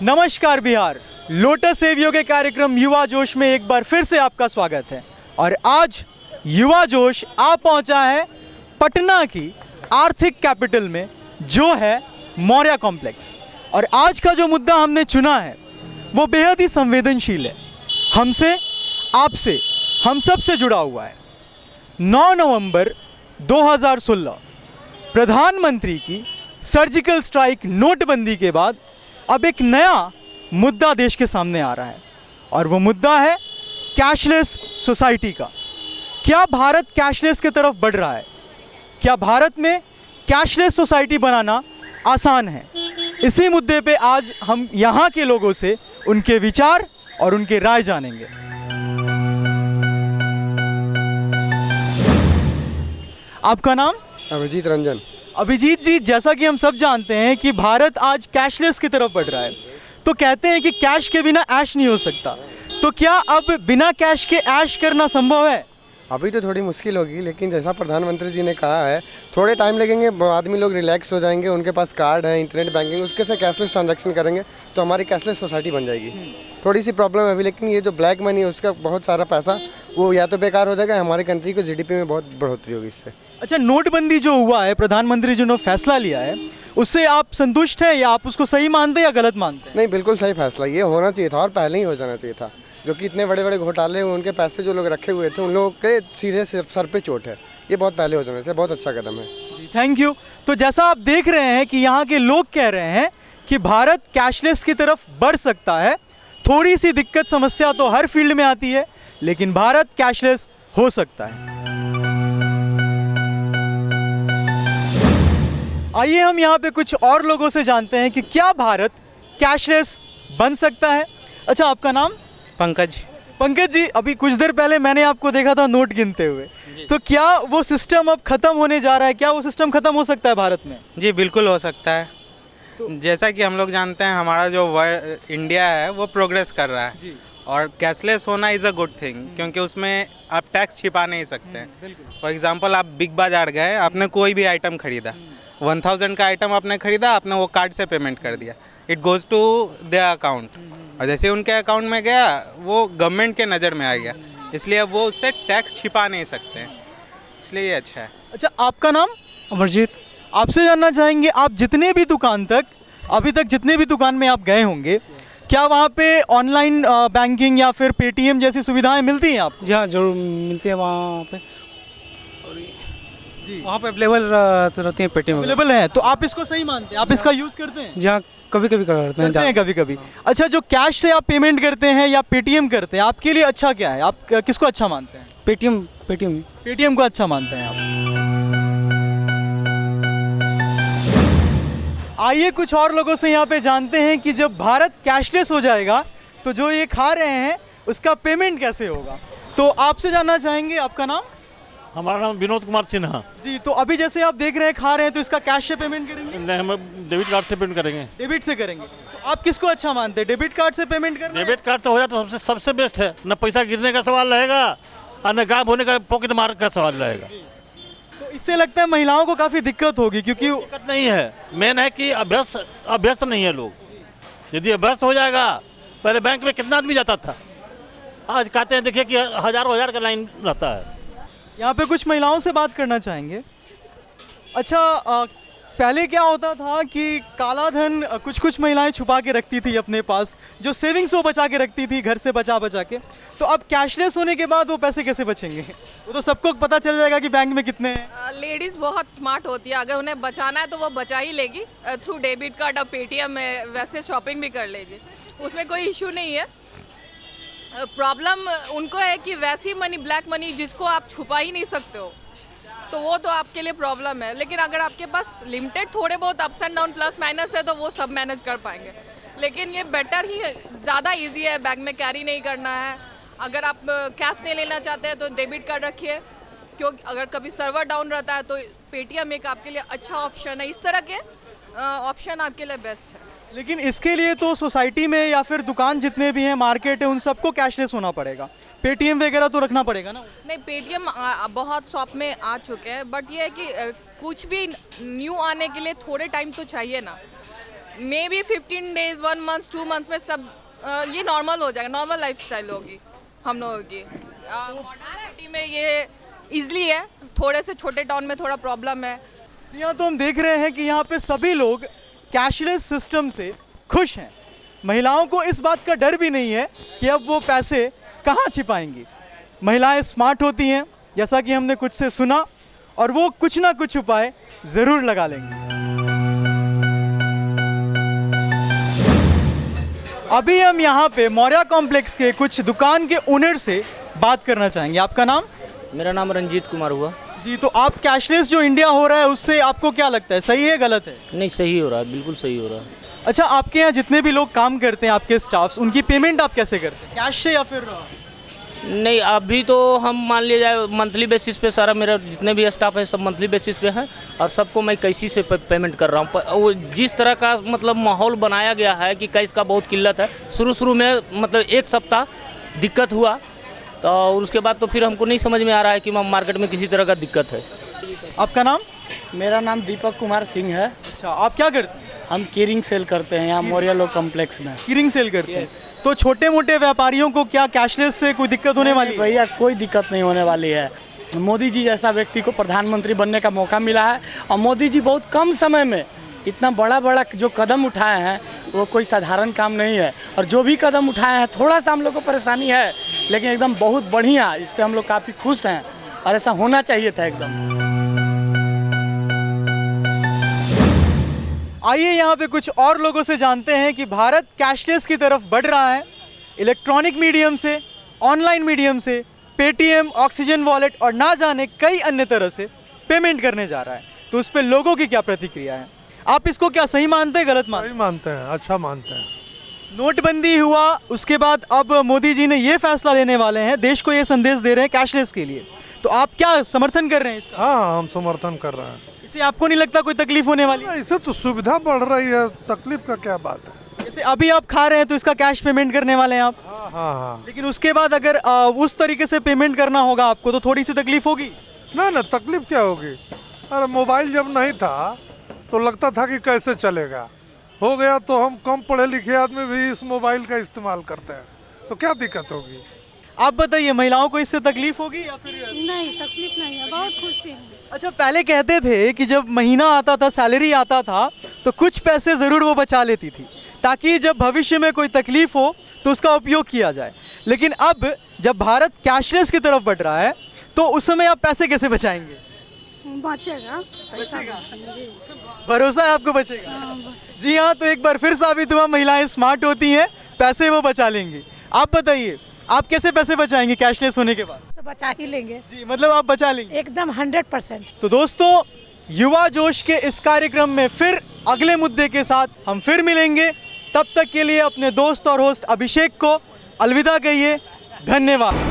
नमस्कार Bihar, lotus Savio के कार्यक्रम युवा जोश में एक बार फिर से आपका स्वागत है। और आज युवा जोश आ पहुंचा है पटना की आर्थिक कैपिटल में, जो है मौर्या कॉम्प्लेक्स। और आज का जो मुद्दा हमने चुना है वो बेहद ही संवेदनशील है, हमसे, आपसे, हम सब से जुड़ा हुआ है। 9 नवंबर 2016 प्रधानमंत्री की सर्जिकल स्ट्राइक नोटबंदी के बाद अब एक नया मुद्दा देश के सामने आ रहा है, और वो मुद्दा है कैशलेस सोसाइटी का। क्या भारत कैशलेस की तरफ बढ़ रहा है? क्या भारत में कैशलेस सोसाइटी बनाना आसान है? इसी मुद्दे पे आज हम यहाँ के लोगों से उनके विचार और उनके राय जानेंगे। आपका नाम? अभिजीत रंजन। अभिजीत जी, जैसा कि हम सब जानते हैं कि भारत आज कैशलेस की तरफ बढ़ रहा है, तो कहते हैं कि कैश के बिना ऐश नहीं हो सकता। तो क्या अब बिना कैश के ऐश करना संभव है? अभी तो थोड़ी मुश्किल होगी, लेकिन जैसा प्रधानमंत्री जी ने कहा है थोड़े टाइम लगेंगे, आदमी लोग रिलैक्स हो जाएंगे, उनके पास कार्ड है, इंटरनेट बैंकिंग, उसके से कैशलेस ट्रांजैक्शन करेंगे तो हमारी कैशलेस सोसाइटी बन जाएगी। थोड़ी सी प्रॉब्लम है अभी, लेकिन ये जो ब्लैक मनी है उसका बहुत सारा पैसा वो या तो बेकार हो जाएगा, हमारी कंट्री को जीडीपी में बहुत बढ़ोतरी होगी इससे। अच्छा, नोटबंदी जो हुआ है, प्रधानमंत्री जी ने फैसला लिया है, उससे आप संतुष्ट हैं या आप उसको सही मानते हैं या गलत मानते हैं? नहीं, बिल्कुल सही फैसला, ये होना चाहिए था और पहले ही हो जाना चाहिए था। जो कि इतने बड़े बड़े घोटाले हुए, उनके पैसे जो लोग रखे हुए थे उन लोगों के सीधे सर पे चोट है। ये बहुत पहले हो जाना चाहिए, बहुत अच्छा कदम है जी, थैंक यू। तो जैसा आप देख रहे हैं कि यहाँ के लोग कह रहे हैं कि भारत कैशलेस की तरफ बढ़ सकता है। थोड़ी सी दिक्कत समस्या तो हर फील्ड में आती है, लेकिन भारत कैशलेस हो सकता है। आइए हम यहाँ पे कुछ और लोगों से जानते हैं कि क्या भारत कैशलेस बन सकता है। अच्छा, आपका नाम? पंकज। पंकज जी, अभी कुछ देर पहले मैंने आपको देखा था नोट गिनते हुए, तो क्या वो सिस्टम अब खत्म होने जा रहा है? क्या वो सिस्टम खत्म हो सकता है भारत में? जी बिल्कुल हो सकता है। तो जैसा कि हम लोग जानते हैं, हमारा जो इंडिया है वो प्रोग्रेस कर रहा है जी। और कैशलेस होना इज़ अ गुड थिंग, क्योंकि उसमें आप टैक्स छिपा नहीं सकते हैं। फॉर एग्जांपल, आप बिग बाजार गए, आपने कोई भी आइटम खरीदा, 1000 का आइटम आपने खरीदा, आपने वो कार्ड से पेमेंट कर दिया, it goes to their account, और जैसे उनके अकाउंट में गया वो गवर्नमेंट के नज़र में आ गया, इसलिए अब वो उससे टैक्स छिपा नहीं सकते हैं, इसलिए ये अच्छा है। अच्छा, आपका नाम? अमरजीत। आपसे जानना चाहेंगे, आप जितने भी दुकान तक अभी तक जितने भी दुकान में आप गए होंगे, क्या वहाँ पे ऑनलाइन बैंकिंग या फिर पेटीएम जैसी सुविधाएं मिलती हैं आपको? जी हाँ, जरूर मिलती है वहाँ पे। जी, वहाँ पे अवेलेबल रहती है पेटीएम। अवेलेबल है, तो आप इसको सही मानते हैं? आप इसका यूज़ करते हैं? जी हाँ, कभी कभी करते हैं कभी कभी। अच्छा, जो कैश से आप पेमेंट करते हैं या पेटीएम करते हैं, आपके लिए अच्छा क्या है? आप किसको अच्छा मानते हैं? पेटीएम। पेटीएम को अच्छा मानते हैं आप। आइए कुछ और लोगों से यहाँ पे जानते हैं कि जब भारत कैशलेस हो जाएगा तो जो ये खा रहे हैं उसका पेमेंट कैसे होगा। तो आपसे जानना चाहेंगे, आपका नाम? हमारा नाम विनोद कुमार सिन्हा। जी, तो अभी जैसे आप देख रहे हैं खा रहे हैं, तो इसका कैश से पेमेंट करेंगे? नहीं, हम डेबिट कार्ड से पेमेंट करेंगे। डेबिट से करेंगे। तो आप किसको अच्छा मानते हैं, डेबिट कार्ड से पेमेंट करना? डेबिट कार्ड से हो जाए तो सबसे बेस्ट है, न पैसा गिरने का सवाल रहेगा और न गायब होने का, पॉकेट मार का सवाल रहेगा। तो इससे लगता है महिलाओं को काफ़ी दिक्कत होगी, क्योंकि दिक्कत नहीं है, मेन है कि अभ्यस्त नहीं है लोग। यदि अभ्यस्त हो जाएगा, पहले बैंक में कितना आदमी जाता था, आज कहते हैं देखिए कि हज़ार का लाइन रहता है। यहाँ पे कुछ महिलाओं से बात करना चाहेंगे। अच्छा, पहले क्या होता था कि काला धन कुछ महिलाएं छुपा के रखती थी अपने पास, जो सेविंग्स वो बचा के रखती थी घर से बचा के। तो अब कैशलेस होने के बाद वो पैसे कैसे बचेंगे? वो तो सबको पता चल जाएगा कि बैंक में कितने हैं। लेडीज़ बहुत स्मार्ट होती है, अगर उन्हें बचाना है तो वो बचा ही लेगी थ्रू डेबिट कार्ड और पेटीएम में, वैसे शॉपिंग भी कर लेगी, उसमें कोई इशू नहीं है। प्रॉब्लम उनको है कि वैसी मनी, ब्लैक मनी जिसको आप छुपा ही नहीं सकते हो, तो वो तो आपके लिए प्रॉब्लम है। लेकिन अगर आपके पास लिमिटेड थोड़े बहुत ups and down plus minus है तो वो सब मैनेज कर पाएंगे। लेकिन ये बेटर ही है, ज़्यादा इजी है, बैग में कैरी नहीं करना है। अगर आप कैश नहीं लेना चाहते हैं तो डेबिट कार्ड रखिए, क्योंकि अगर कभी सर्वर डाउन रहता है तो पेटीएम एक आपके लिए अच्छा ऑप्शन है। इस तरह के ऑप्शन आपके लिए बेस्ट है। लेकिन इसके लिए तो सोसाइटी में या फिर दुकान जितने भी हैं, मार्केट है, उन सबको कैशलेस होना पड़ेगा। पेटीएम वगैरह तो रखना पड़ेगा ना? नहीं, पेटीएम बहुत शॉप में आ चुके हैं, बट ये है कि कुछ भी न्यू आने के लिए थोड़े टाइम तो चाहिए ना। May be 15 days 1 month 2 month में सब ये नॉर्मल हो जाएगा, नॉर्मल लाइफस्टाइल होगी हम लोगों की। मॉडर्न सिटी में ये इजली है, थोड़े से छोटे टाउन में थोड़ा प्रॉब्लम है। जी हाँ, तो हम देख रहे हैं कि यहाँ पे सभी लोग कैशलेस सिस्टम से खुश हैं। महिलाओं को इस बात का डर भी नहीं है कि अब वो पैसे कहाँ छिपाएंगी। महिलाएं स्मार्ट होती हैं, जैसा कि हमने कुछ से सुना, और वो कुछ ना कुछ उपाय ज़रूर लगा लेंगी। अभी हम यहाँ पे मौर्या कॉम्प्लेक्स के कुछ दुकान के ओनर से बात करना चाहेंगे। आपका नाम? मेरा नाम रंजीत कुमार हुआ। जी, तो आप कैशलेस जो इंडिया हो रहा है उससे आपको क्या लगता है, सही है गलत है? नहीं, सही हो रहा है, बिल्कुल सही हो रहा है। अच्छा, आपके यहाँ जितने भी लोग काम करते हैं, आपके स्टाफ्स, उनकी पेमेंट आप कैसे करते हैं, कैश से या फिर? नहीं, अभी तो हम मान लिया जाए मंथली बेसिस पे, सारा मेरा जितने भी स्टाफ है सब मंथली बेसिस पे है, और सबको मैं कैशी से पेमेंट कर रहा हूँ। वो जिस तरह का मतलब माहौल बनाया गया है कि कैश का बहुत किल्लत है। शुरू में मतलब 1 सप्ताह दिक्कत हुआ, तो उसके बाद तो फिर हमको नहीं समझ में आ रहा है कि मार्केट में किसी तरह का दिक्कत है। आपका नाम? मेरा नाम दीपक कुमार सिंह है। अच्छा, आप क्या करते हैं? हम कीरिंग सेल करते हैं यहाँ मौर्या लोग कॉम्प्लेक्स में। कीरिंग सेल करते हैं। तो छोटे मोटे व्यापारियों को क्या कैशलेस से कोई दिक्कत होने वाली है? भैया कोई दिक्कत नहीं होने वाली है। मोदी जी जैसा व्यक्ति को प्रधानमंत्री बनने का मौका मिला है, और मोदी जी बहुत कम समय में इतना बड़ा जो कदम उठाए हैं वो कोई साधारण काम नहीं है। और जो भी कदम उठाए हैं, थोड़ा सा हम लोग को परेशानी है, लेकिन एकदम बहुत बढ़िया, इससे हम लोग काफ़ी खुश हैं, और ऐसा होना चाहिए था एकदम। आइए यहाँ पे कुछ और लोगों से जानते हैं कि भारत कैशलेस की तरफ बढ़ रहा है। इलेक्ट्रॉनिक मीडियम से, ऑनलाइन मीडियम से, पेटीएम, ऑक्सीजन वॉलेट और ना जाने कई अन्य तरह से पेमेंट करने जा रहा है। तो उस पर लोगों की क्या प्रतिक्रिया है? आप इसको क्या सही मानते हैं, गलत मानते हैं? सही मानते हैं, अच्छा मानते हैं। नोटबंदी हुआ, उसके बाद अब मोदी जी ने ये फैसला लेने वाले हैं, देश को ये संदेश दे रहे हैं कैशलेस के लिए। तो आप क्या समर्थन कर रहे हैं इसका? हाँ, हम समर्थन कर रहे हैं। इससे आपको नहीं लगता कोई तकलीफ होने वाली? इससे तो सुविधा बढ़ रही है, तकलीफ का क्या बात है। जैसे अभी आप खा रहे हैं तो इसका कैश पेमेंट करने वाले हैं आप। हाँ हाँ हाँ। लेकिन उसके बाद अगर उस तरीके से पेमेंट करना होगा आपको, तो थोड़ी सी तकलीफ होगी ना, तकलीफ क्या होगी। अरे मोबाइल जब नहीं था तो लगता था कि कैसे चलेगा, हो गया तो हम कम पढ़े लिखे आदमी भी इस मोबाइल का इस्तेमाल करते हैं, तो क्या दिक्कत होगी। आप बताइए, महिलाओं को इससे तकलीफ होगी या फिर? नहीं, तकलीफ नहीं है, बहुत खुशी है। अच्छा, पहले कहते थे कि जब महीना आता था, सैलरी आता था, तो कुछ पैसे ज़रूर वो बचा लेती थी, ताकि जब भविष्य में कोई तकलीफ हो तो उसका उपयोग किया जाए। लेकिन अब जब भारत कैशलेस की तरफ बढ़ रहा है, तो उस समय आप पैसे कैसे बचाएंगे? बचेगा। भरोसा है आपको बचेगा? जी हाँ, तो एक बार फिर साबित हुआ, महिलाएं स्मार्ट होती हैं, पैसे वो बचा लेंगी। आप बताइए, आप कैसे पैसे बचाएंगे कैशलेस होने के बाद? तो बचा ही लेंगे जी, मतलब आप बचा लेंगे एकदम 100%। तो दोस्तों, युवा जोश के इस कार्यक्रम में फिर अगले मुद्दे के साथ हम फिर मिलेंगे। तब तक के लिए अपने दोस्त और होस्ट अभिषेक को अलविदा कहिए। धन्यवाद।